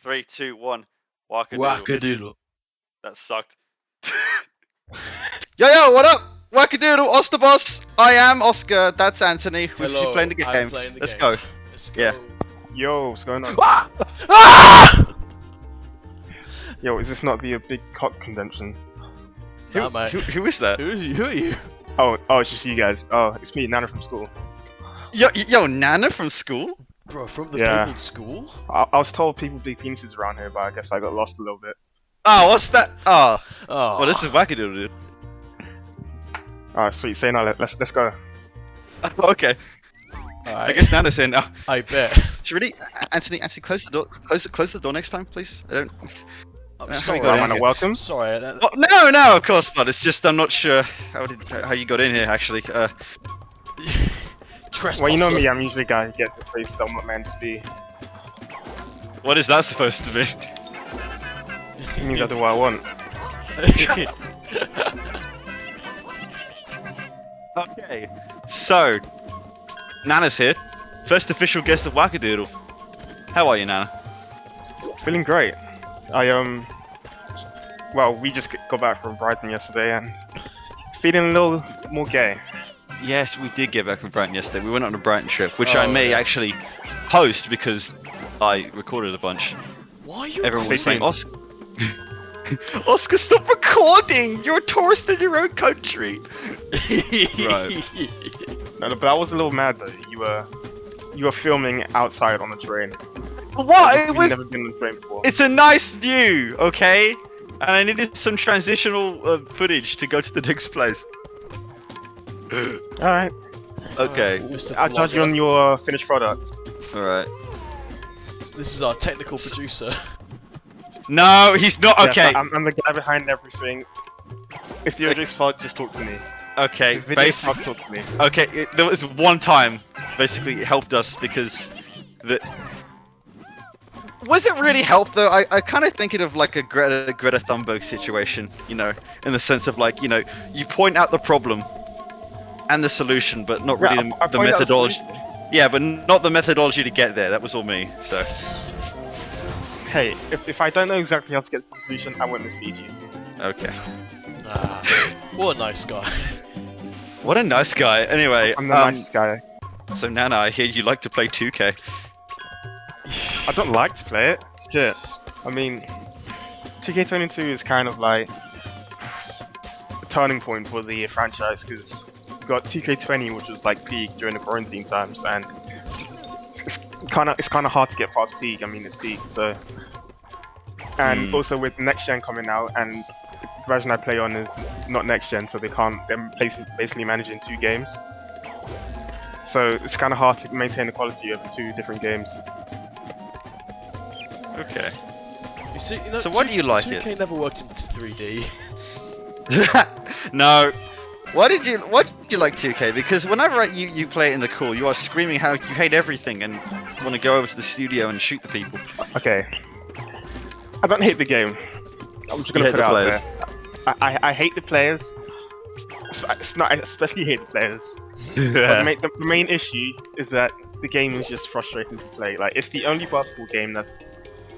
3, 2, 1. Wacca Duudle. Wacca Duudle. That sucked. Yo, what up? Wacca Duudle, OscDaBoss. I am Oscar. That's Anthony. We're Hello, playing the game. I'm playing the Let's game. go. Let's go. Yeah. Yo, what's going on? Ah! Ah! Yo, is this not the big cock convention? Nah, mate. Who is that? Who are you? Oh, it's just you guys. Oh, it's me, Nana from school. Yo, Nana from school? Bro, from the Yeah. fabled school? I was told people big penises around here, but I guess I got lost a little bit. Oh, what's that? Oh. Oh. Well, this is Wacca Duudle, dude. Alright, sweet. Say now, let's go. Okay. Alright. I guess Nana's in now. I bet. Should really, Anthony, close the door. Close the door next time, please. I don't. I'm how sorry. you got in Rayman, here? welcome. Sorry. Oh, no, of course not. It's just I'm not sure how you got in here actually. Trespasser. Well, you know me, I'm usually a guy who gets the places I'm not meant to be. What is that supposed to be? It means I do what I want. Okay, so Nana's here, first official guest of Wacca Duudle. How are you, Nana? Feeling great. Well, we just got back from Brighton yesterday and feeling a little more gay. Yes, we did get back from Brighton yesterday. We went on a Brighton trip, which I Oh, may yeah. actually post because I recorded a bunch. Why are you? Everyone was Stay saying, tuned. Oscar, Oscar, stop recording! You're a tourist in your own country. Right. No, but I was a little mad though. You were filming outside on the train. What? It You've was. never been on the train before. It's a nice view, okay? And I needed some transitional footage to go to the next place. Alright. Okay. Mr. I'll judge you on your finished product. Alright. This is our technical producer. No, he's not. Yes, Okay. I'm the guy behind everything. If the audio's fault, just talk to me. Okay. If the video's Basically. fault, talk to me. Okay. There was one time, basically, it helped us because the. Was it really help though? I kind of think it of like a Greta Thunberg situation, you know, in the sense of like, you know, you point out the problem and the solution, but not really I the pointed out the methodology. solution. Yeah, but not the methodology to get there. That was all me. So. Hey, if I don't know exactly how to get to the solution, I won't mislead you. Okay. Ah, what a nice guy. What a nice guy. Anyway, I'm the nicest guy. so Nana, I hear you like to play 2K. I don't like to play it. Shit. I mean, 2K22 is kind of like a turning point for the franchise because you got 2K20, which was like peak during the quarantine times, and it's kind of hard to get past peak. I mean, it's peak, so. And also with next gen coming out, and the version I play on is not next gen, so they're basically managing 2 games. So it's kind of hard to maintain the quality of 2 different games. Okay. You see, you know, So why do you like 2K never worked into 3D. No. Why did you like 2K? Because whenever you play it in the call, you are screaming how you hate everything and want to go over to the studio and shoot the people. Okay. I don't hate the game. I'm just gonna You hate put it the out players. there. I hate the players. I especially hate the players. Yeah. But the main issue is that the game is just frustrating to play. Like, it's the only basketball game that's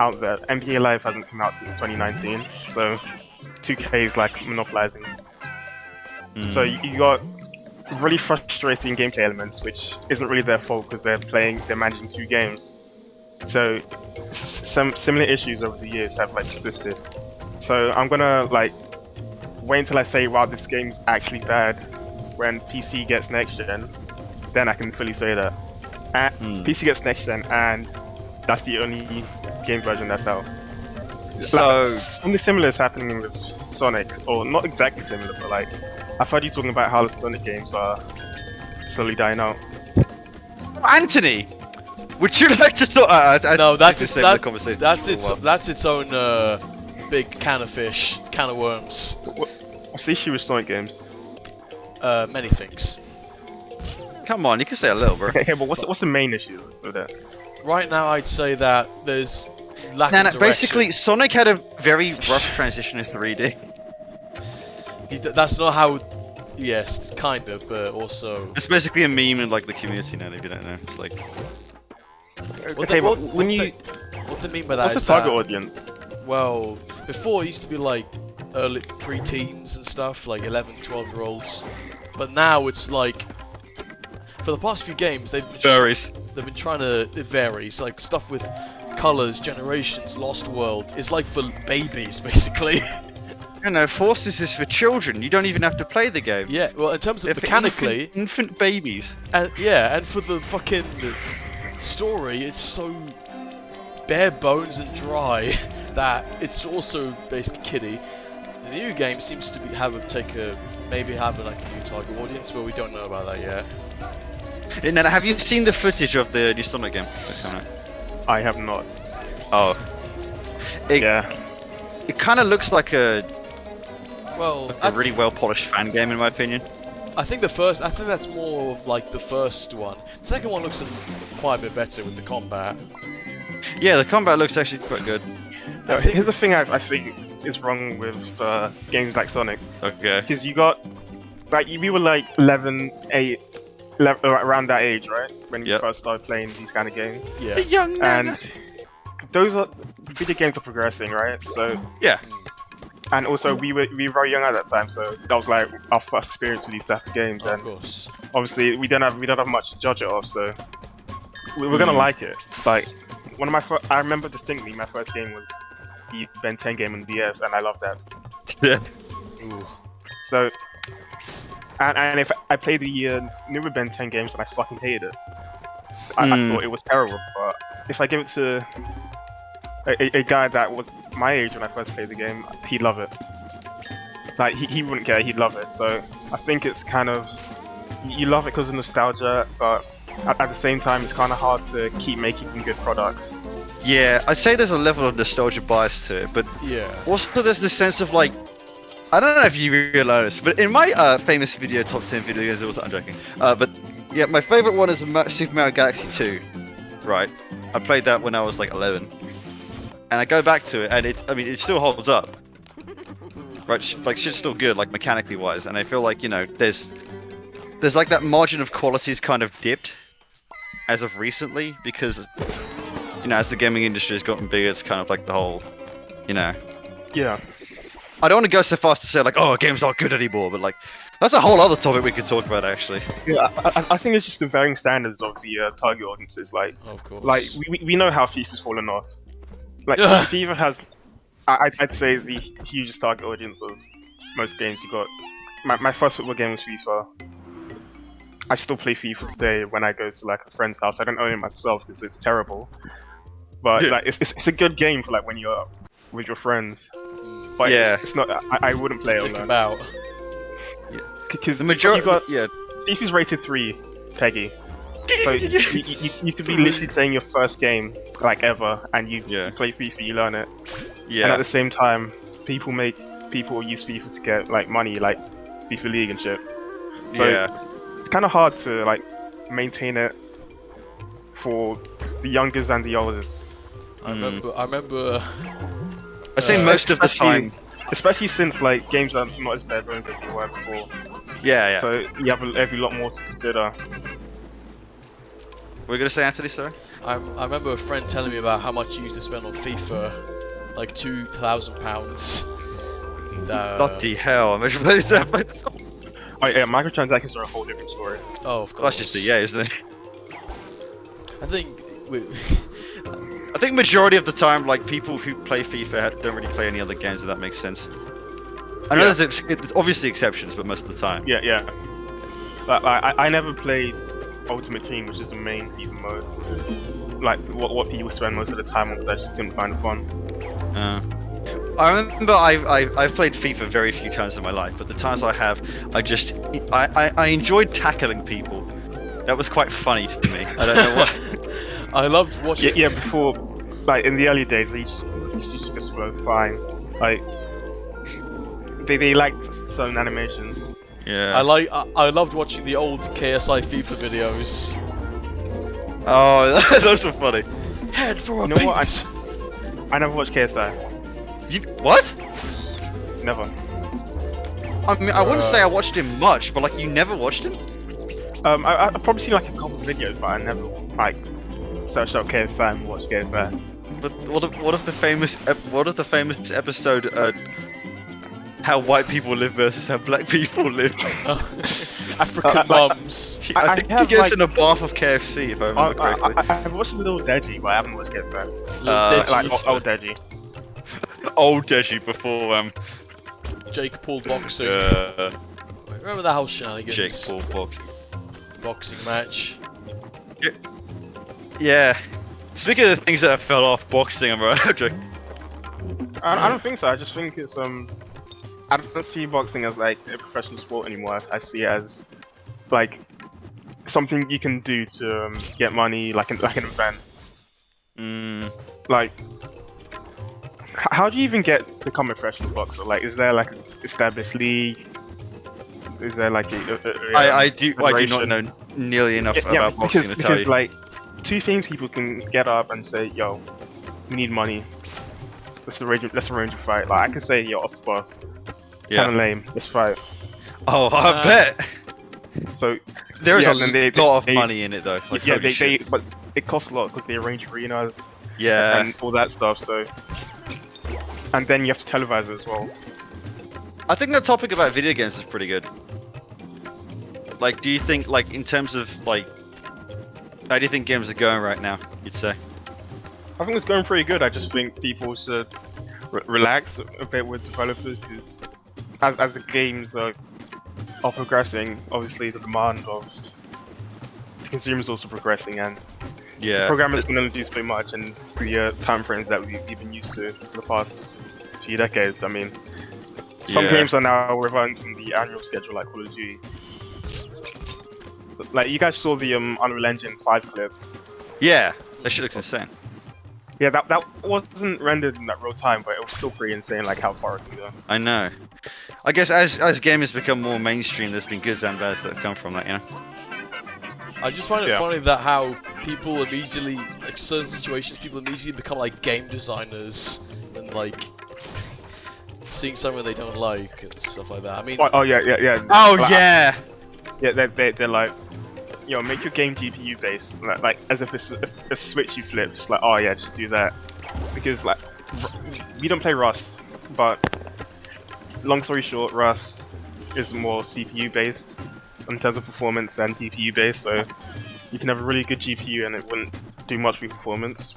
out there. NBA Live hasn't come out since 2019, so 2K is like monopolizing. So you got really frustrating gameplay elements, which isn't really their fault because they're managing 2 games. So some similar issues over the years have like persisted. So I'm gonna like wait until I say, wow, this game's actually bad. When PC gets next gen, then I can fully say that. PC gets next gen, and that's the only game version that's out. So Something similar is happening with Sonic, or not exactly similar, but like I've heard you talking about how the Sonic games are slowly dying out. Anthony, would you like to talk? No, that's the its same conversation. that's its own big can of fish, can of worms. What's the issue with Sonic games? Many things. Come on, you can say a little, bro. Okay, but what's the main issue with that? Right now, I'd say that there's lack Nana, of direction. basically, Sonic had a very rough transition to 3D. That's not how. Yes, kind of, but also. It's basically a meme in like the community now. If you don't know, it's like. Well, Okay, well, but when you What they mean by that What's the is target that, audience? well, before it used to be like early pre-teens and stuff, like 11, 12-year-olds. But now it's like, for the past few games, they've been trying to, it varies, like stuff with Colors, Generations, Lost World is like for babies, basically. You know, Forces is for children. You don't even have to play the game. Yeah, well, in terms of They're for mechanically, infant babies. and yeah, and for the fucking story, it's so bare bones and dry that it's also basically kiddie. The new game seems to be maybe have like a new target audience, but we don't know about that yet. And then, have you seen the footage of the new Sonic game that's coming out? I have not. Oh. Yeah. It kind of looks like a really well polished fan game, in my opinion. I think that's more of like the first one. The second one looks quite a bit better with the combat. Yeah, the combat looks actually quite good. Here's the thing I think is wrong with games like Sonic. Okay. Because you got, like, we were like 11, 8, 11, around that age, right? When we first started playing these kind of games. Yeah. The young man. And video games are progressing, right? So yeah. And also we were very young at that time, so that was like our first experience with these type of games. Of And course. obviously we don't have much to judge it off, so we're gonna like it. Like one of I remember distinctly my first game was the Ben 10 game on the DS, and I loved that. Yeah. Ooh. So, and if I played the newer Ben 10 games, and I fucking hated it. I thought it was terrible. But if I give it to a guy that was my age when I first played the game, he'd love it. Like he wouldn't care, he'd love it. So I think it's kind of, you love it because of nostalgia, but at the same time, it's kind of hard to keep making good products. Yeah, I'd say there's a level of nostalgia bias to it, but yeah, also there's this sense of like, I don't know if you realize, but in my famous video, top 10 video games, I'm joking. But yeah, my favorite one is Super Mario Galaxy 2. Right, I played that when I was like 11, and I go back to it, and it still holds up. Right, like shit's still good, like mechanically wise, and I feel like, you know, there's like that margin of quality is kind of dipped as of recently, because, you know, as the gaming industry has gotten bigger, it's kind of like the whole, you know. Yeah. I don't want to go so fast to say like, oh, games aren't good anymore, but like, that's a whole other topic we could talk about actually. Yeah, I think it's just the varying standards of the target audiences. Like, of course. Like we know how FIFA's fallen off. Like FIFA has, I'd say, the hugest target audience of most games. You got my first football game was FIFA. I still play FIFA today when I go to like a friend's house. I don't own it myself because it's terrible, but like it's a good game for like when you're with your friends. But yeah, it's not. I wouldn't play it alone. About. Because the majority, FIFA's rated 3, Peggy. So you could be literally playing your first game like ever, and you play FIFA, you learn it. Yeah. And at the same time, people use FIFA to get like money, like FIFA League and shit. So it's kind of hard to like maintain it for the youngest and the oldest. I remember. I say most of the time, especially since like games are not as bare bones as they were before. Yeah. So you have a lot more to consider. We're gonna say, Anthony, sorry? I remember a friend telling me about how much he used to spend on FIFA, like £2,000. Bloody hell! Imagine what is that? Oh yeah, microtransactions are a whole different story. Oh, of course. That's just isn't it? I think majority of the time, like people who play FIFA don't really play any other games. If that makes sense. I know there's obviously exceptions, but most of the time. Yeah. But I never played Ultimate Team, which is the main FIFA mode. Like what people spend most of the time on, because I just didn't find it fun. I remember I've played FIFA very few times in my life, but the times I have, I enjoyed tackling people. That was quite funny to me. I don't know why. I loved watching. Yeah, before, like in the early days, they used to just flow fine. Like they liked certain animations. Yeah. I loved watching the old KSI FIFA videos. Oh, those were funny. Head for a You know what? I never watched KSI. You what? Never. I mean, I wouldn't say I watched him much, but like, you never watched him? I've probably seen like a couple of videos, but I never like searched up KSI and watched KSI. But what of the famous episode? How white people live versus how black people live. African mums. I think he gets in a bath of KFC if I remember correctly. I've watched Little Deji, but I haven't watched KFC. Deji. Old Deji. Old Deji before Jake Paul boxing. Remember the house shenanigans? Jake Paul boxing match. Yeah. Speaking of the things that fell off, boxing, I'm right. I don't think so. I just think it's I don't see boxing as like a professional sport anymore. I see it as like something you can do to get money, like an event. Like, how do you even become a professional boxer? Like, is there like an established league? Is there like I do not know nearly enough about boxing to tell you. Because like two things people can get up and say, yo, we need money. Let's arrange a fight. Like I can say, yo, OscDaBoss. Kind of lame. Let's fight. Oh, I bet. So there is a lot of money in it though. Like, but it costs a lot because they arrange arenas. Yeah. And all that stuff. So, and then you have to televise it as well. I think the topic about video games is pretty good. Like, do you think, like, in terms of like, how do you think games are going right now? You'd say. I think it's going pretty good. I just think people should relax a bit with developers because as the games are progressing, obviously the demand of the consumers also progressing, and programmers can only do so much in the time frames that we've been used to for the past few decades. I mean, some games are now reverting from the annual schedule, like Call of Duty. Like you guys saw the Unreal Engine 5 clip. Yeah, that shit looks insane. Yeah, that wasn't rendered in that real time, but it was still pretty insane, like how far it can go. I know. I guess as gaming has become more mainstream, there's been goods and bads that have come from that, you know? I just find it funny that how people immediately, like certain situations, people immediately become like game designers and like seeing something they don't like and stuff like that. I mean, oh yeah. Oh like, yeah. Yeah, they're like, yo, make your game GPU based, like as if it's a switch you flip. Just like, oh yeah, just do that, because like we don't play Rust, but long story short, Rust is more CPU based in terms of performance than GPU based. So you can have a really good GPU and it wouldn't do much for performance.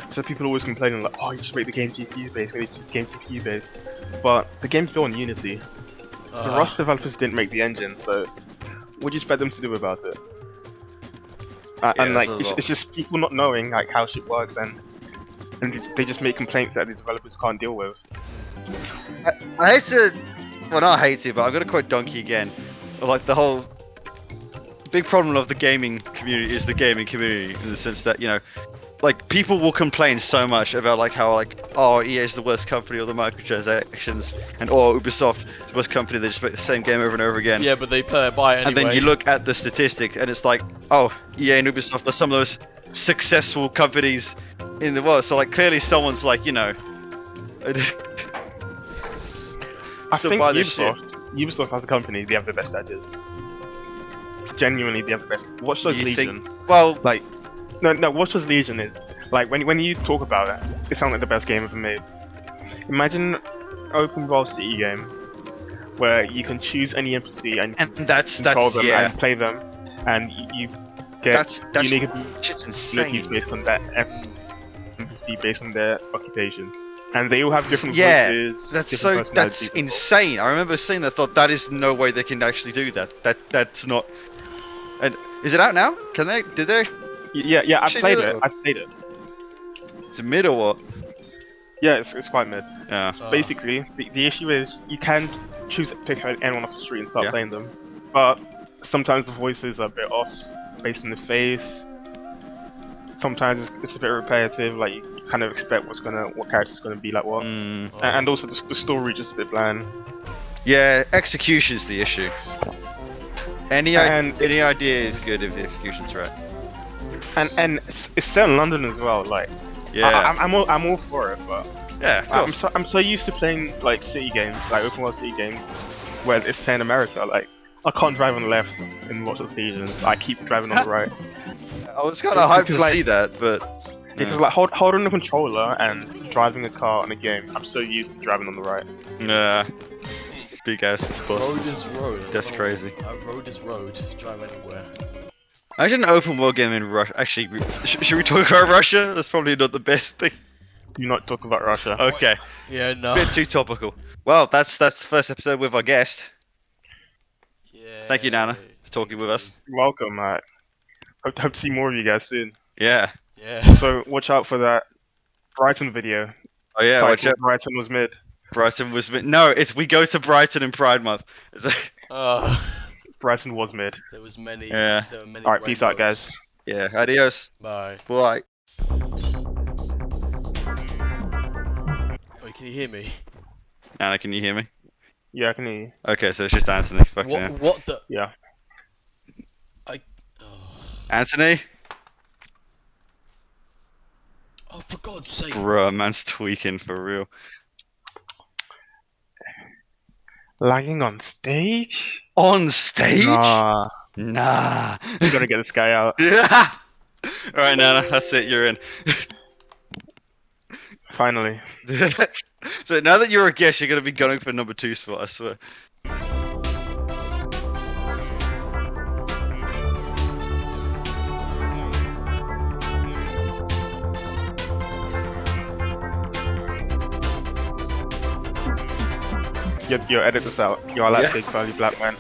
So people always complaining like, oh, you just make the game GPU based, make the game GPU based, but the game's built on Unity. The Rust developers didn't make the engine, so what do you expect them to do about it? And like, it's just people not knowing like how shit works, and they just make complaints that the developers can't deal with. I hate to, well not hate to, but I'm gonna quote Donkey again. Like the whole big problem of the gaming community is the gaming community, in the sense that, you know, like people will complain so much about like how like, oh, EA is the worst company, or the microtransactions, and Ubisoft is the worst company, they just make the same game over and over again. Yeah, but they buy it anyway. And then you look at the statistic and it's like, oh, EA and Ubisoft are some of those successful companies in the world. So like clearly someone's like, you know, I think Ubisoft as a company, they have the best edges. Genuinely, they have the best. Watch Dogs Legion. Well, like. No, Watch Dogs Legion is like when you talk about it, it sounds like the best game ever made. Imagine an open world city game where you can choose any NPC and control them and play them, and you get unique abilities based on that NPC, based on their occupation, and they all have different voices. That's insane. I remember seeing that, thought that is no way they can actually do that. That's not. And is it out now? Can they? Did they? Yeah, I played it. It's mid or what? Yeah, it's quite mid. Yeah. Basically, the issue is you can pick anyone off the street and start playing them, but sometimes the voices are a bit off based on the face. Sometimes it's a bit repetitive. Like you kind of expect what character's gonna be like what, and also the story just a bit bland. Yeah, execution's the issue. Any idea is good if the execution's right. And it's set in London as well. Like, yeah, I'm all for it, but yeah, I'm so used to playing like city games, like open world city games, where it's set in America. Like, I can't drive on the left in Watch Dogs Legion. I keep driving on the right. I was kind of hyped to see that, but Because like holding the controller and driving a car on a game, I'm so used to driving on the right. Yeah. Big ass Road bosses. is road. That's crazy. Road is road. Drive anywhere. Actually, an open world game in Russia. Actually, should we talk about Russia? That's probably not the best thing. Do not talk about Russia. Okay. Yeah, no. Bit too topical. Well, that's the first episode with our guest. Yeah. Thank you, Nana, for talking with us. Welcome. Hope to see more of you guys soon. Yeah. Yeah. So watch out for that Brighton video. Oh yeah, watch out. Brighton was mid. Brighton was mid. No, it's we go to Brighton in Pride Month. Brighton was mid. There was many. Yeah. There were many. Alright, peace out, rainbows. guys. Yeah. Adios. Bye. Bye. Wait, can you hear me? Nana, can you hear me? Yeah, I can hear you. Okay, so it's just Anthony. Fuck yeah. What the? Yeah. Anthony? Oh, for God's sake. Bruh, man's tweaking for real. Lagging on stage? On stage? Nah. Nah. I'm gonna get this guy out. Yeah. Alright, Nana, that's it, you're in. Finally. So now that you're a guest, you're gonna be going for number 2 spot, I swear. Yo, edit this out. Yo, I like big curly black man.